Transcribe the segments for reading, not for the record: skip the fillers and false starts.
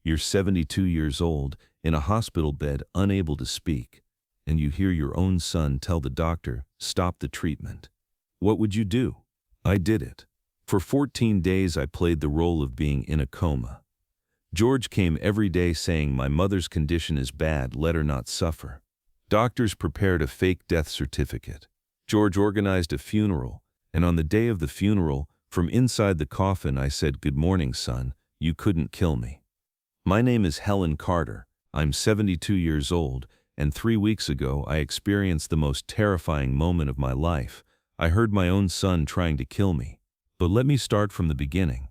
You're 72 years old, in a hospital bed, unable to speak, and you hear your own son tell the doctor, stop the treatment. What would you do? I did it. For 14 days I played the role of being in a coma. George came every day saying my mother's condition is bad, let her not suffer. Doctors prepared a fake death certificate. George organized a funeral, and on the day of the funeral, from inside the coffin I said, good morning, son, you couldn't kill me. My name is Helen Carter. I'm 72 years old, and 3 weeks ago I experienced the most terrifying moment of my life. I heard my own son trying to kill me. But let me start from the beginning.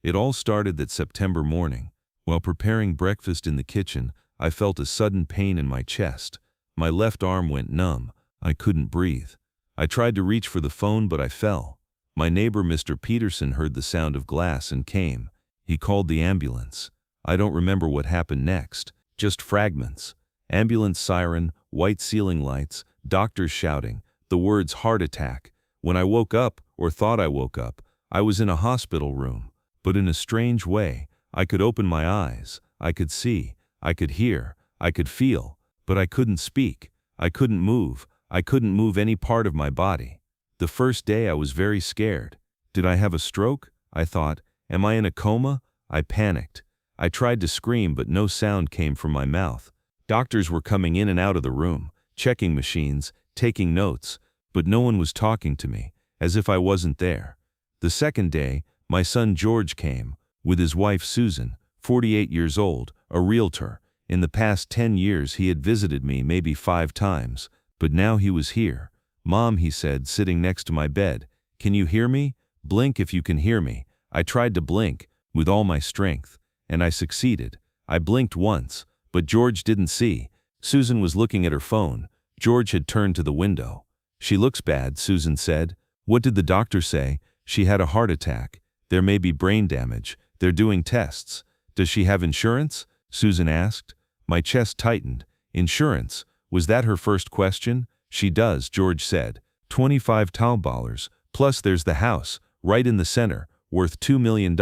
It all started that September morning. While preparing breakfast in the kitchen, I felt a sudden pain in my chest. My left arm went numb. I couldn't breathe. I tried to reach for the phone, but I fell. My neighbor, Mr. Peterson, heard the sound of glass and came. He called the ambulance. I don't remember what happened next, just fragments. Ambulance siren, white ceiling lights, doctors shouting, the words heart attack. When I woke up, or thought I woke up, I was in a hospital room. But in a strange way, I could open my eyes, I could see, I could hear, I could feel, but I couldn't speak, I couldn't move any part of my body. The first day I was very scared. Did I have a stroke? I thought. Am I in a coma? I panicked. I tried to scream, but no sound came from my mouth. Doctors were coming in and out of the room, checking machines, taking notes, but no one was talking to me, as if I wasn't there. The second day, my son George came, with his wife Susan, 48 years old, a realtor. In the past 10 years he had visited me maybe 5 times, but now he was here. Mom, he said, sitting next to my bed, can you hear me? Blink if you can hear me. I tried to blink, with all my strength, and I succeeded. I blinked once, but George didn't see. Susan was looking at her phone. George had turned to the window. She looks bad, Susan said. What did the doctor say? She had a heart attack. There may be brain damage. They're doing tests. Does she have insurance? Susan asked. My chest tightened. Insurance? Was that her first question? She does, George said. $25,000, plus there's the house, right in the center, worth $2 million.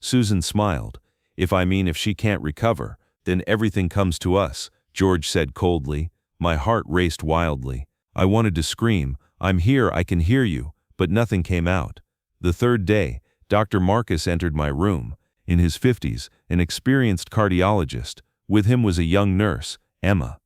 Susan smiled. If she can't recover, then everything comes to us, George said coldly. My heart raced wildly. I wanted to scream, I'm here, I can hear you, but nothing came out. The third day, Dr. Marcus entered my room. In his 50s, an experienced cardiologist. With him was a young nurse, Emma.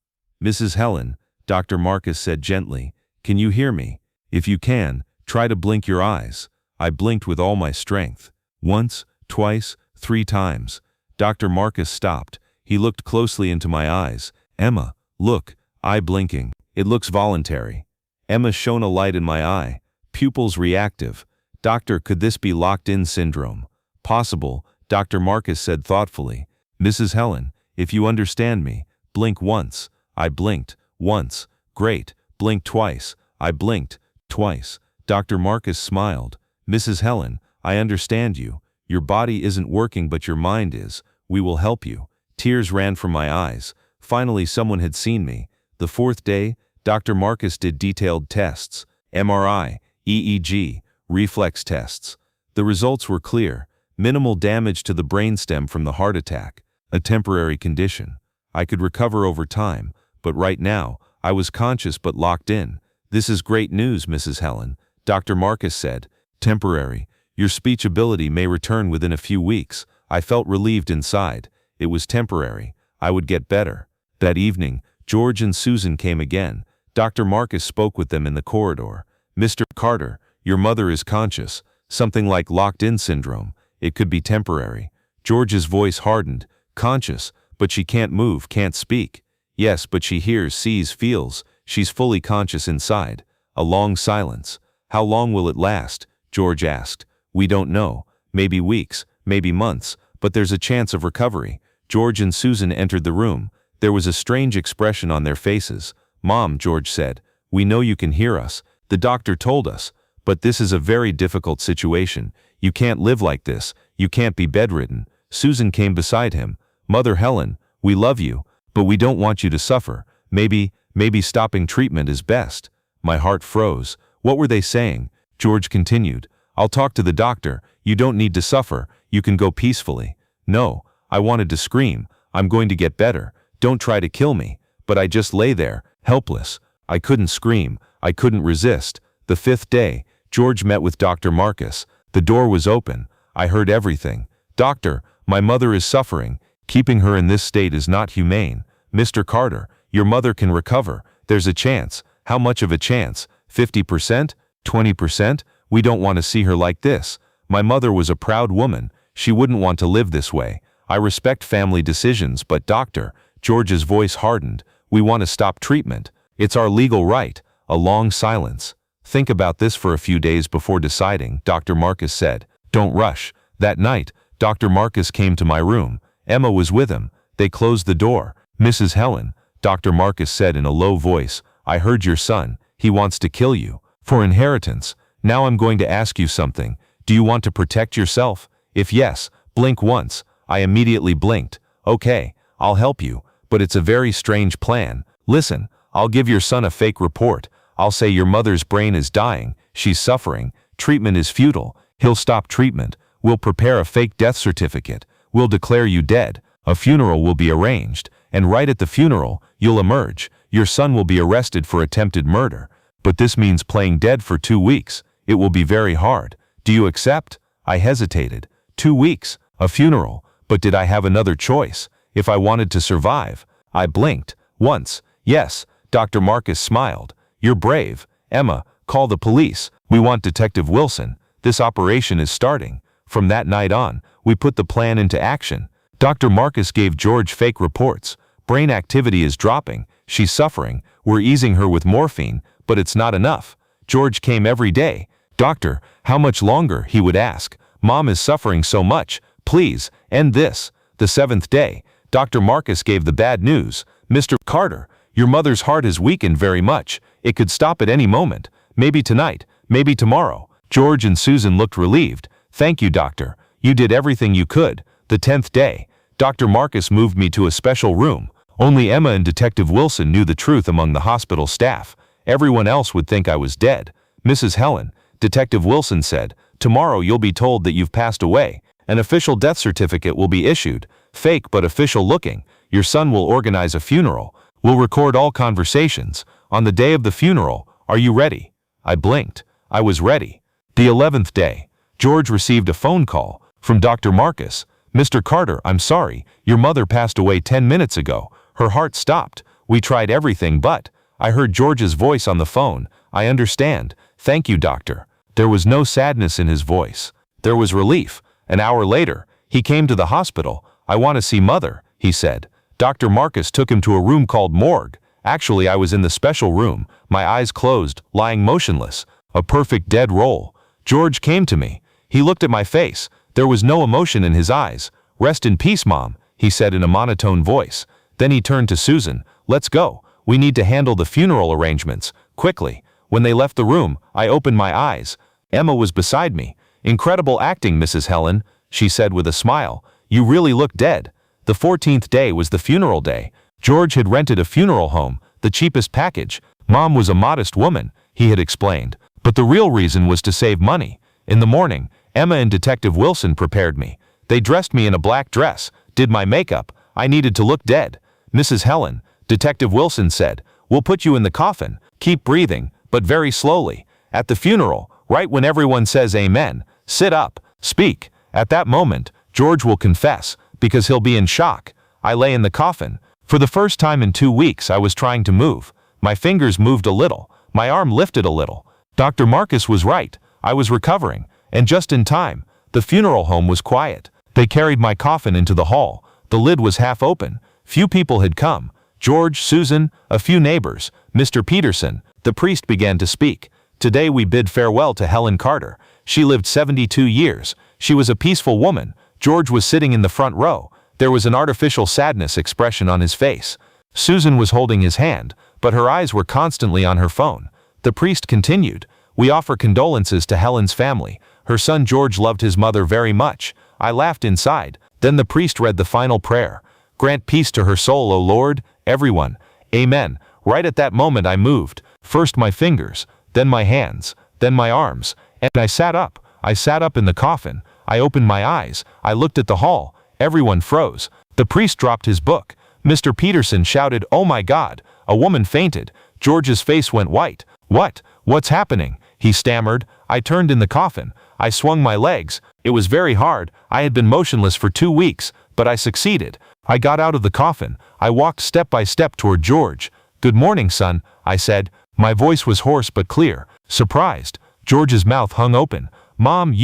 Mrs. Helen, Dr. Marcus said gently, can you hear me? If you can, try to blink your eyes. I blinked with all my strength. Once, twice, 3 times. Dr. Marcus stopped. He looked closely into my eyes. Emma, look, eye blinking. It looks voluntary. Emma shone a light in my eye. Pupils reactive. Doctor, could this be locked-in syndrome? Possible, Dr. Marcus said thoughtfully. Mrs. Helen, if you understand me, blink once. I blinked. Once. Great. Blink twice. I blinked. Twice. Dr. Marcus smiled. Mrs. Helen, I understand you. Your body isn't working, but your mind is. We will help you. Tears ran from my eyes. Finally, someone had seen me. The 4th day, Dr. Marcus did detailed tests. MRI, EEG, reflex tests. The results were clear. Minimal damage to the brainstem from the heart attack. A temporary condition. I could recover over time, but right now, I was conscious but locked in. This is great news, Mrs. Helen, Dr. Marcus said. Temporary. Your speech ability may return within a few weeks. I felt relieved inside. It was temporary. I would get better. That evening, George and Susan came again. Dr. Marcus spoke with them in the corridor. Mr. Carter, your mother is conscious. Something like locked-in syndrome. It could be temporary. George's voice hardened. Conscious, but she can't move, can't speak. Yes, but she hears, sees, feels. She's fully conscious inside. A long silence. How long will it last? George asked. We don't know. Maybe weeks, maybe months, but there's a chance of recovery. George and Susan entered the room. There was a strange expression on their faces. Mom, George said, we know you can hear us. The doctor told us. But this is a very difficult situation. You can't live like this. You can't be bedridden. Susan came beside him. Mother Helen, we love you, but we don't want you to suffer. Maybe stopping treatment is best. My heart froze. What were they saying? George continued. I'll talk to the doctor. You don't need to suffer. You can go peacefully. No, I wanted to scream, "I'm going to get better. Don't try to kill me." But I just lay there, helpless. I couldn't scream. I couldn't resist. The 5th day, George met with Dr. Marcus. The door was open. I heard everything. "Doctor, my mother is suffering. Keeping her in this state is not humane. Mr. Carter, your mother can recover. There's a chance." "How much of a chance? 50%? 20%? We don't want to see her like this." My mother was a proud woman. She wouldn't want to live this way. I respect family decisions, but doctor, George's voice hardened, we want to stop treatment. It's our legal right. A long silence. "Think about this for a few days before deciding," Dr. Marcus said. "Don't rush." That night, Dr. Marcus came to my room. Emma was with him. They closed the door. "Mrs. Helen," Dr. Marcus said in a low voice, "I heard your son. He wants to kill you. For inheritance. Now I'm going to ask you something. Do you want to protect yourself? If yes, blink once." I immediately blinked. "Okay, I'll help you, but it's a very strange plan. Listen, I'll give your son a fake report. I'll say your mother's brain is dying, she's suffering, treatment is futile. He'll stop treatment. We'll prepare a fake death certificate. We'll declare you dead. A funeral will be arranged, and right at the funeral, you'll emerge. Your son will be arrested for attempted murder. But this means playing dead for 2 weeks. It will be very hard. Do you accept?" I hesitated. 2 weeks, a funeral. But did I have another choice? If I wanted to survive? I blinked. Once. "Yes." Dr. Marcus smiled. "You're brave. Emma, call the police. We want Detective Wilson. This operation is starting." From that night on, we put the plan into action. Dr. Marcus gave George fake reports. "Brain activity is dropping. She's suffering. We're easing her with morphine, but it's not enough." George came every day. "Doctor, how much longer?" he would ask. "Mom is suffering so much. Please, end this." The 7th day, Dr. Marcus gave the bad news. "Mr. Carter, your mother's heart has weakened very much. It could stop at any moment. Maybe tonight, maybe tomorrow." George and Susan looked relieved. "Thank you, doctor. You did everything you could." The 10th day, Dr. Marcus moved me to a special room. Only Emma and Detective Wilson knew the truth among the hospital staff. Everyone else would think I was dead. "Mrs. Helen," Detective Wilson said, "tomorrow you'll be told that you've passed away. An official death certificate will be issued. Fake but official looking. Your son will organize a funeral. We'll record all conversations. On the day of the funeral, are you ready?" I blinked. I was ready. The 11th day, George received a phone call from Dr. Marcus. "Mr. Carter, I'm sorry. Your mother passed away 10 minutes ago. Her heart stopped. We tried everything but..." I heard George's voice on the phone. "I understand. Thank you, doctor." There was no sadness in his voice. There was relief. An hour later, he came to the hospital. "I want to see mother," he said. Dr. Marcus took him to a room called morgue. Actually, I was in the special room, my eyes closed, lying motionless. A perfect dead roll. George came to me. He looked at my face. There was no emotion in his eyes. "Rest in peace, Mom," he said in a monotone voice. Then he turned to Susan. "Let's go. We need to handle the funeral arrangements, quickly." When they left the room, I opened my eyes. Emma was beside me. "Incredible acting, Mrs. Helen," she said with a smile. "You really look dead." The 14th day was the funeral day. George had rented a funeral home, the cheapest package. Mom was a modest woman, he had explained. But the real reason was to save money. In the morning, Emma and Detective Wilson prepared me. They dressed me in a black dress, did my makeup. I needed to look dead. "Mrs. Helen," Detective Wilson said, "we'll put you in the coffin. Keep breathing, but very slowly. At the funeral, right when everyone says amen, sit up, speak. At that moment, George will confess, because he'll be in shock." I lay in the coffin. For the first time in 2 weeks, I was trying to move. My fingers moved a little. My arm lifted a little. Dr. Marcus was right. I was recovering. And just in time. The funeral home was quiet. They carried my coffin into the hall. The lid was half open. Few people had come. George, Susan, a few neighbors, Mr. Peterson. The priest began to speak. "Today we bid farewell to Helen Carter. She lived 72 years. She was a peaceful woman." George was sitting in the front row. There was an artificial sadness expression on his face. Susan was holding his hand, but her eyes were constantly on her phone. The priest continued. "We offer condolences to Helen's family. Her son George loved his mother very much." I laughed inside. Then the priest read the final prayer. "Grant peace to her soul, O Lord." Everyone, "Amen." Right at that moment I moved. First my fingers, then my hands, then my arms, and I sat up. I sat up in the coffin. I opened my eyes. I looked at the hall. Everyone froze. The priest dropped his book. Mr. Peterson shouted, "Oh my God!" A woman fainted. George's face went white. What's happening?" he stammered. I turned in the coffin. I swung my legs. It was very hard. I had been motionless for 2 weeks, but I succeeded. I got out of the coffin. I walked step by step toward George. "Good morning, son," I said. My voice was hoarse but clear. Surprised. George's mouth hung open. "Mom,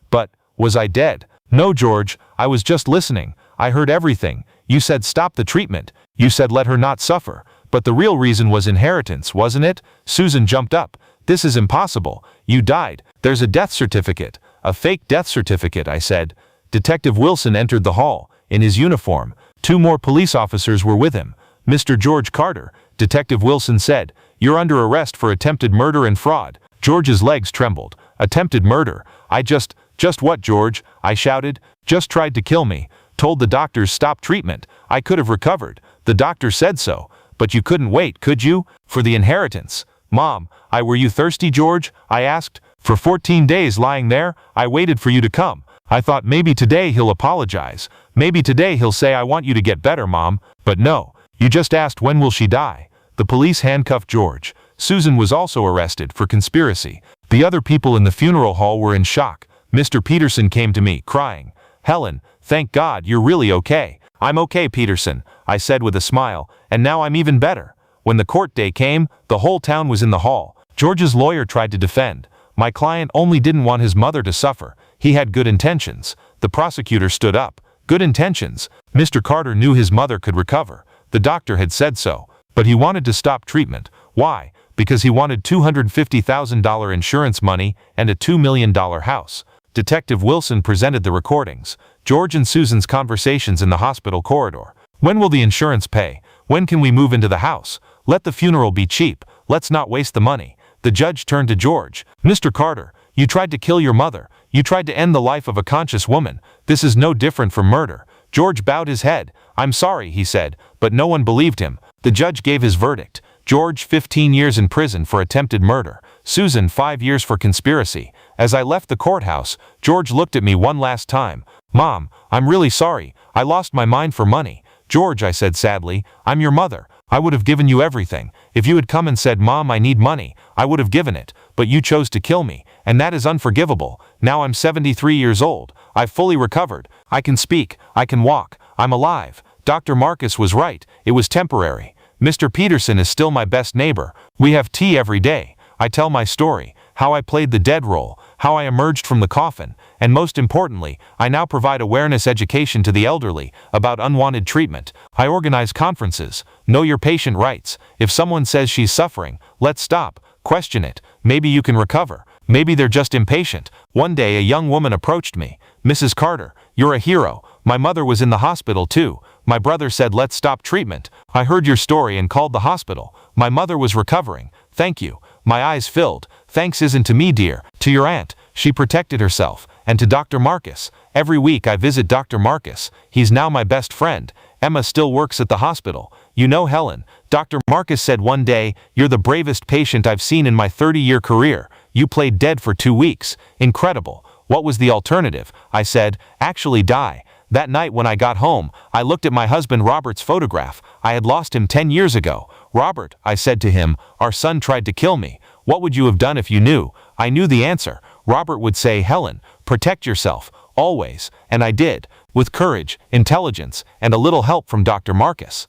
but was I dead?" "No, George, I was just listening. I heard everything. You said stop the treatment. You said let her not suffer. But the real reason was inheritance, wasn't it?" Susan jumped up. "This is impossible. You died. There's a death certificate." "A fake death certificate," I said. Detective Wilson entered the hall, in his uniform. 2 more police officers were with him. "Mr. George Carter," Detective Wilson said, "you're under arrest for attempted murder and fraud." George's legs trembled. "Attempted murder? Just what, George?" I shouted. "Just tried to kill me. Told the doctors stop treatment. I could have recovered. The doctor said so. But you couldn't wait, could you? For the inheritance." "Mom, were you thirsty, George?" I asked. "For 14 days lying there, I waited for you to come. I thought maybe today he'll apologize. Maybe today he'll say I want you to get better, Mom. But no. You just asked when will she die." The police handcuffed George. Susan was also arrested for conspiracy. The other people in the funeral hall were in shock. Mr. Peterson came to me, crying. "Helen, thank God you're really okay." "I'm okay, Peterson," I said with a smile, "and now I'm even better." When the court day came, the whole town was in the hall. George's lawyer tried to defend. My client only didn't want his mother to suffer. He had good intentions. The prosecutor stood up. Good intentions. Mr. Carter knew his mother could recover. The doctor had said so. But he wanted to stop treatment. Why? Because he wanted $250,000 insurance money and a $2 million house. Detective Wilson presented the recordings. George and Susan's conversations in the hospital corridor. "When will the insurance pay? When can we move into the house? Let the funeral be cheap. Let's not waste the money." The judge turned to George. "Mr. Carter, you tried to kill your mother. You tried to end the life of a conscious woman. This is no different from murder." George bowed his head. "I'm sorry," he said, but no one believed him. The judge gave his verdict. George 15 years in prison for attempted murder. Susan 5 years for conspiracy. As I left the courthouse, George looked at me one last time. "Mom, I'm really sorry. I lost my mind for money." "George," I said sadly, "I'm your mother. I would have given you everything. If you had come and said, 'Mom, I need money,' I would have given it. But you chose to kill me, and that is unforgivable. Now I'm 73 years old. I've fully recovered. I can speak. I can walk. I'm alive. Dr. Marcus was right. It was temporary. Mr. Peterson is still my best neighbor. We have tea every day. I tell my story, how I played the dead role, how I emerged from the coffin, and most importantly, I now provide awareness education to the elderly about unwanted treatment. I organize conferences. Know your patient rights. If someone says she's suffering, let's stop. Question it. Maybe you can recover. Maybe they're just impatient." One day a young woman approached me. "Mrs. Carter, you're a hero. My mother was in the hospital too. My brother said let's stop treatment. I heard your story and called the hospital. My mother was recovering. Thank you." My eyes filled. "Thanks isn't to me, dear. To your aunt. She protected herself. And to Dr. Marcus. Every week I visit Dr. Marcus. He's now my best friend. Emma still works at the hospital. You know, Helen, Dr. Marcus said one day, 'You're the bravest patient I've seen in my 30-year career. You played dead for 2 weeks. Incredible. What was the alternative?' I said, 'Actually die.' That night when I got home, I looked at my husband Robert's photograph. I had lost him 10 years ago. 'Robert,' I said to him, 'our son tried to kill me. What would you have done if you knew?' I knew the answer. Robert would say, 'Helen, protect yourself, always.' And I did, with courage, intelligence, and a little help from Dr. Marcus.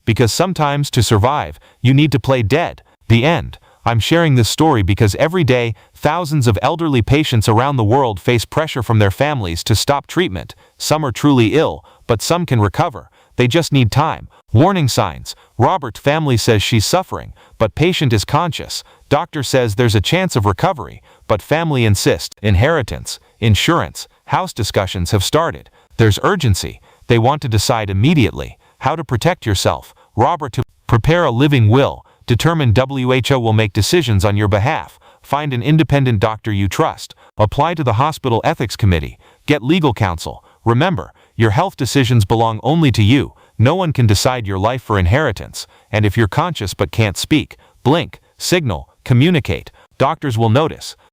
Because sometimes to survive, you need to play dead." The end. I'm sharing this story because every day, thousands of elderly patients around the world face pressure from their families to stop treatment. Some are truly ill, but some can recover. They just need time. Warning signs. Robert family says she's suffering, but patient is conscious. Doctor says there's a chance of recovery, but family insists. Inheritance, insurance, house discussions have started. There's urgency. They want to decide immediately how to protect yourself. Robert to prepare a living will. Determine WHO will make decisions on your behalf. Find an independent doctor you trust. Apply to the hospital ethics committee. Get legal counsel. Remember, your health decisions belong only to you. No one can decide your life for inheritance. And if you're conscious but can't speak, blink, signal, communicate. Doctors will notice.